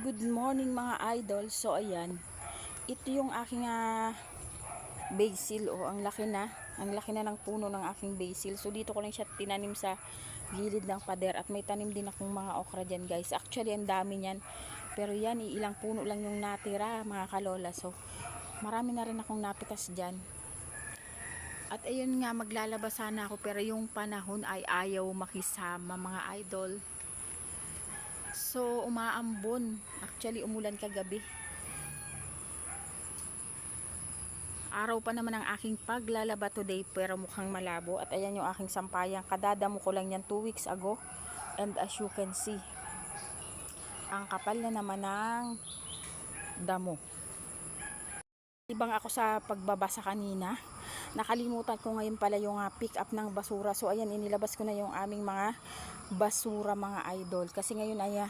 Good morning mga idol. So ayan, ito yung aking basil. Ang laki na. Ang laki na ng puno ng aking basil. So dito ko lang siya tinanim sa gilid ng pader. At may tanim din akong mga okra dyan guys. Actually ang dami niyan. Pero yan, ilang puno lang yung natira mga kalola. So marami na rin akong napitas dyan. At ayun nga, maglalabas sana ako. Pero yung panahon ay ayaw makisama mga idol. So umaambon. Actually umulan kagabi. Araw pa naman ang aking paglalaba today pero mukhang malabo. At ayan yung aking sampayang. Kadadamo ko lang yan 2 weeks ago. And as you can see, ang kapal na naman ng damo. Ibang ako sa pagbabasa kanina. Nakalimutan ko ngayon pala yung pick up ng basura. So ayan, inilabas ko na yung aming mga basura mga idol. Kasi ngayon ay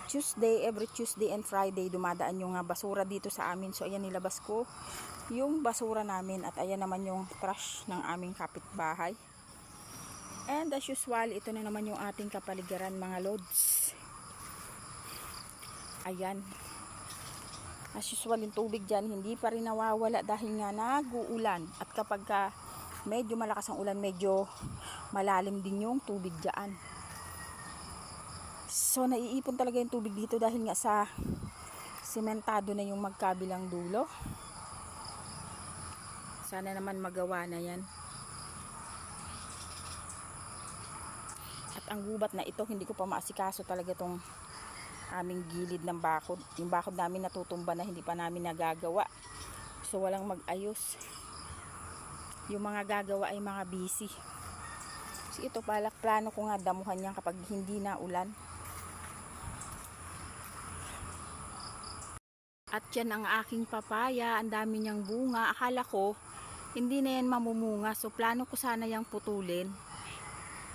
Tuesday, every Tuesday and Friday dumadaan yung basura dito sa amin. So ayan, nilabas ko yung basura namin. At ayan naman yung trash ng aming kapitbahay. And as usual, ito na naman yung ating kapaligiran mga lods. Ayan. As usual, yung tubig dyan hindi pa rin nawawala dahil nga nag-uulan. At kapag medyo malakas ang ulan, medyo malalim din yung tubig dyan. So naiipon talaga yung tubig dito dahil nga sa sementado na yung magkabilang dulo. Sana naman magawa na yan. At ang gubat na ito, hindi ko pa maasikaso talaga tong aming gilid ng bakod. Yung bakod namin natutumba na, hindi pa namin nagagawa. So walang mag-ayos. Yung mga gagawa ay mga busy. So ito plano ko nga damuhan yan kapag hindi na ulan. At yan ang aking papaya, ang dami niyang bunga. Akala ko hindi na yan mamumunga. So plano ko sana yang putulin.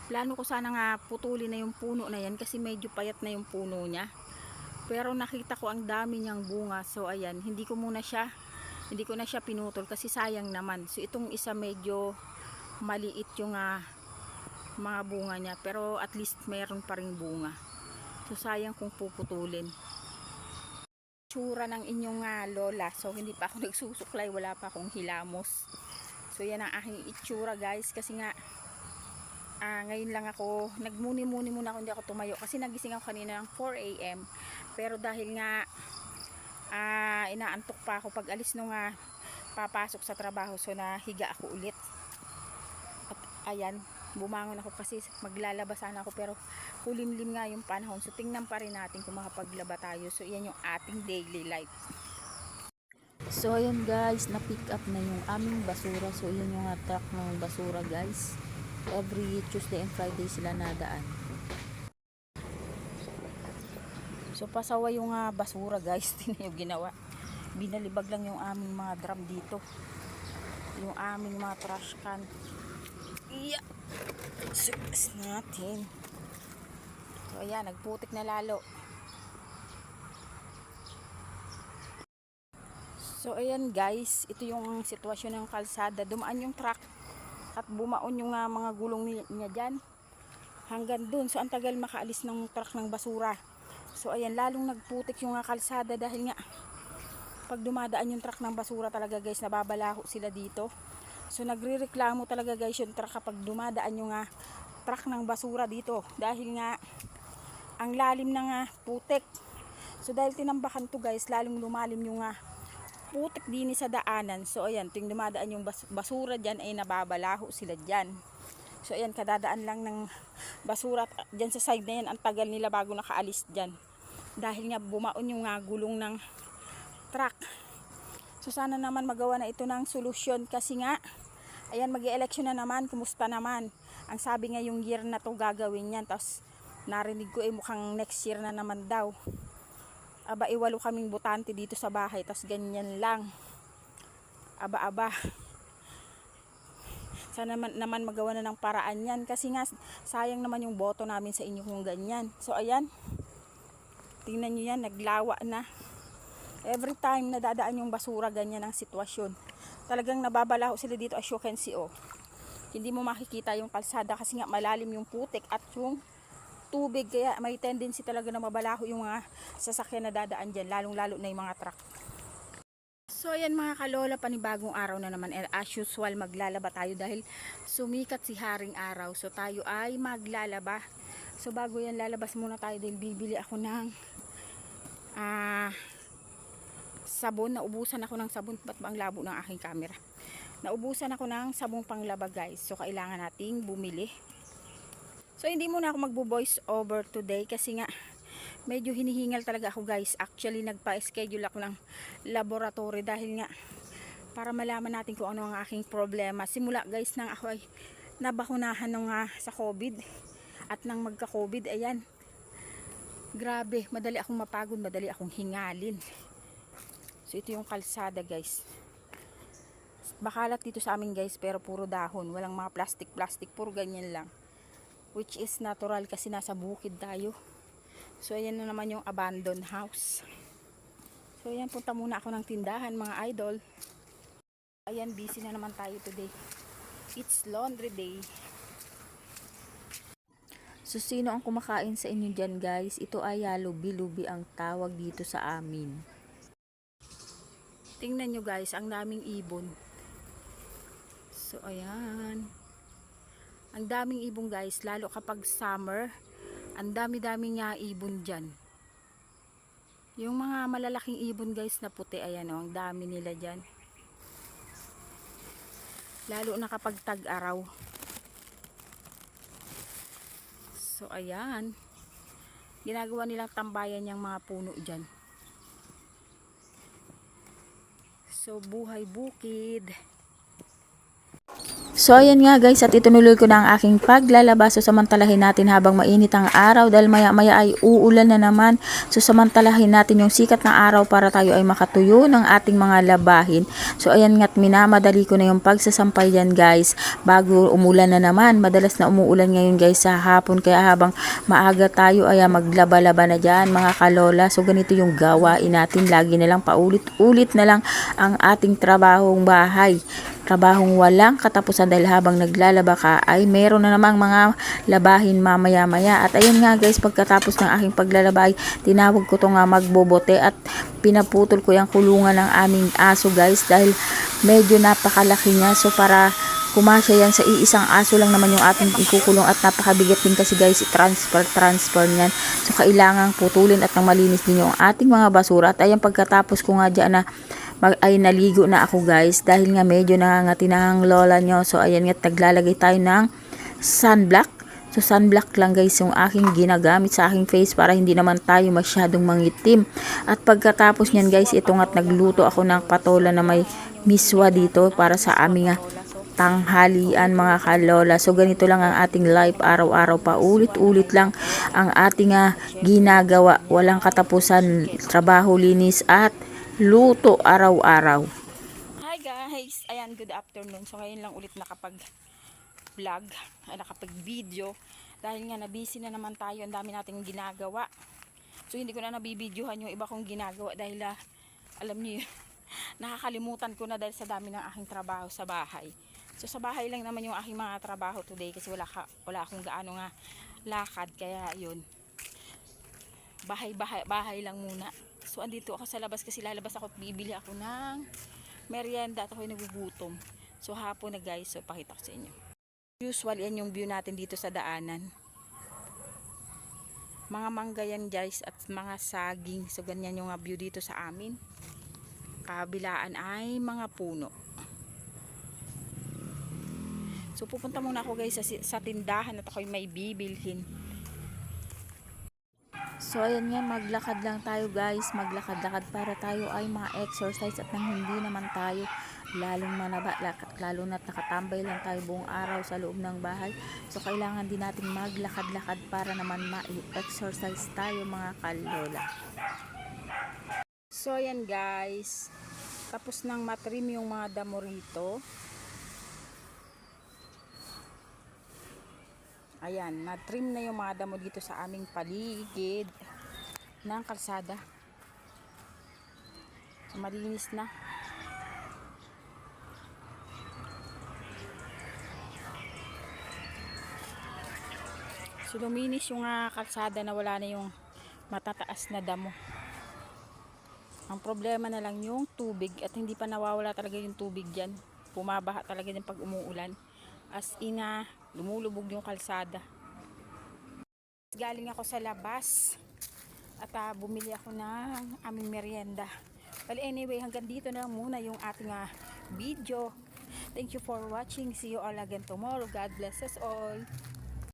Plano ko sana nga putulin na yung puno na yan kasi medyo payat na yung puno niya. Pero nakita ko ang dami niyang bunga. So ayan, hindi ko na siya pinutol kasi sayang naman. So itong isa medyo maliit yung mga bunga niya. Pero at least meron pa ring bunga. So sayang kung puputulin. Tsura ng inyong lola. So hindi pa ako nagsusuklay, wala pa akong hilamos. So yan ang aking itsura guys, kasi nga ngayon lang ako nagmuni-muni muna ako, hindi ako tumayo kasi nagising ako kanina ng 4 AM. Pero dahil nga inaantok pa ako pag alis nung papasok sa trabaho, so nahiga ako ulit. At ayan, bumangon ako kasi maglalaba sana ako pero kulimlim nga yung panahon. So tingnan pa rin natin kung makapaglaba tayo. So yan yung ating daily life. So ayan guys, na-pick up na yung aming basura. So yan yung truck ng basura guys. Every Tuesday and Friday sila nadaan. So pasawa yung basura guys. Tingnan yung ginawa. Binalibag lang yung aming mga drum dito. Yung aming mga trash can. Iya. Sukas natin. So ayan, nagputik na lalo. So ayan guys, ito yung sitwasyon ng kalsada. Dumaan yung truck at bumaon yung mga gulong niya dyan hanggang dun. So ang tagal makaalis ng truck ng basura. So ayan, lalong nagputik yung kalsada dahil nga pag dumadaan yung truck ng basura talaga guys, nababalaho sila dito. So nagrereklamo talaga guys yung truck kapag dumadaan yung truck ng basura dito dahil nga ang lalim ng putik. So dahil tinambakan to guys, lalong lumalim yung putik din sa daanan. So ayan, ting dumadaan yung basura dyan ay nababalaho sila dyan. So ayan, kadadaan lang ng basura dyan sa side na yan, ang tagal nila bago nakaalis dyan dahil nga bumaon yung gulong ng truck. So sana naman magawa na ito ng solusyon kasi nga ayan, mag-e-election na naman. Kumusta naman? Ang sabi nga yung year na to gagawin yan, tapos narinig ko mukhang next year na naman daw. Aba, 8 kaming botante dito sa bahay, tas ganyan lang. Aba. Sana naman magawa na ng paraan yan. Kasi nga, sayang naman yung boto namin sa inyo kung ganyan. So, ayan. Tingnan nyo yan, naglawa na. Every time na dadaan yung basura, ganyan ang sitwasyon. Talagang nababalaho sila dito as you can see, oh. Hindi mo makikita yung kalsada kasi nga malalim yung putik at yung tubig, kaya may tendency talaga na mabalaho yung mga sasakyan na dadaan dyan, lalong lalo na yung mga truck. So ayan mga kalola, panibagong araw na naman, and as usual maglalaba tayo dahil sumikat si haring araw, so tayo ay maglalaba. So bago yan, lalabas muna tayo dahil bibili ako ng sabon. Naubusan ako ng sabon. Ba't ba ang labo ng aking camera? Naubusan ako ng sabong panglaba guys, so kailangan nating bumili. So hindi muna ako magbo-voice over today kasi nga medyo hinihingal talaga ako guys. Actually nagpa-schedule ako ng laboratory dahil nga para malaman natin kung ano ang aking problema. Simula guys nang ako ay nabakunahan nung sa COVID at nang magka-COVID, ayan, grabe, madali akong mapagod, madali akong hingalin. So ito yung kalsada guys, bakalat dito sa amin guys, pero puro dahon, walang mga plastic, puro ganyan lang, which is natural kasi nasa bukid tayo. So ayan na naman yung abandoned house. So ayan, punta muna ako ng tindahan mga idol. Ayan, busy na naman tayo today, it's laundry day. So sino ang kumakain sa inyo dyan guys? Ito ay lubi-lubi ang tawag dito sa amin. Tingnan nyo guys, ang daming ibon. So ayan, ang daming ibon guys, lalo kapag summer, ang dami-daming ibon dyan. Yung mga malalaking ibon guys na puti, ayan ang dami nila dyan. Lalo na kapag tag-araw. So ayan, ginagawa nilang tambayan yung mga puno dyan. So buhay bukid. So ayan nga guys, at itunuloy ko na ang aking paglalaba. So samantalahin natin habang mainit ang araw dahil maya maya ay uulan na naman. So samantalahin natin yung sikat ng araw para tayo ay makatuyo ng ating mga labahin. So ayan nga't minamadali ko na yung pagsasampay yan guys bago umulan na naman. Madalas na umuulan ngayon guys sa hapon, kaya habang maaga tayo ay maglaba-laba na dyan mga kalola. So ganito yung gawain natin, lagi na lang paulit-ulit na lang ang ating trabahong bahay. Trabahong walang katapusan dahil habang naglalaba ka ay meron na namang mga labahin mamaya-maya. At ayun nga guys, pagkatapos ng aking paglalaba ay tinawag ko to nga magbobote at pinaputol ko yung kulungan ng aming aso guys dahil medyo napakalaki niya. So para kumasya yan sa iisang aso lang naman yung ating ikukulong at napakabigat din kasi guys transfer niyan. So kailangang putulin at nang malinis din yung ating mga basura. At ayun, pagkatapos ko nga dyan ay naligo na ako guys dahil nga medyo nangangati na ang lola nyo. So ayan nga, naglalagay tayo ng sunblock. So sunblock lang guys yung aking ginagamit sa aking face para hindi naman tayo masyadong mangitim. At pagkatapos nyan guys, ito nga't nagluto ako ng patola na may miswa dito para sa aming tanghalian mga kalola. So ganito lang ang ating life araw-araw, pa ulit-ulit lang ang ating ginagawa, walang katapusan, trabaho, linis at luto araw-araw. Hi guys, ayan, good afternoon. So ngayon lang ulit nakapag-vlog, nakapag-video dahil nga na-busy na naman tayo, ang dami nating ginagawa. So hindi ko na nabibidyohan yung iba kong ginagawa dahil alam niyo nakakalimutan ko na dahil sa dami ng aking trabaho sa bahay. So sa bahay lang naman yung aking mga trabaho today kasi wala akong gaano nga lakad, kaya yun, bahay lang muna. So andito ako sa labas kasi lalabas ako at bibili ako ng merienda at ako'y nagugutom. So hapon na guys, so pakita ko sa inyo. Usual yan yung view natin dito sa daanan. Mga mangga yan guys at mga saging. So ganyan yung view dito sa amin. Kabilaan ay mga puno. So pupunta muna ako guys sa tindahan at ako'y may bibilhin. So ayan nga, maglakad lang tayo guys, maglakad-lakad para tayo ay ma-exercise at nang hindi naman tayo lalong manaba, lalo na't nakatambay lang tayo buong araw sa loob ng bahay. So kailangan din natin maglakad-lakad para naman ma-exercise tayo mga kalola. So ayan guys, tapos nang matrim yung mga damo rito. Ayan, na-trim na yung mga damo dito sa aming paligid ng kalsada. So, malinis na. So luminis yung kalsada na wala na yung matataas na damo. Ang problema na lang yung tubig at hindi pa nawawala talaga yung tubig dyan. Pumabaha talaga din pag umuulan. As in lumulubog yung kalsada. Galing ako sa labas at bumili ako ng aming merienda. Well, anyway, hanggang dito na lang muna yung ating video. Thank you for watching. See you all again tomorrow. God bless us all.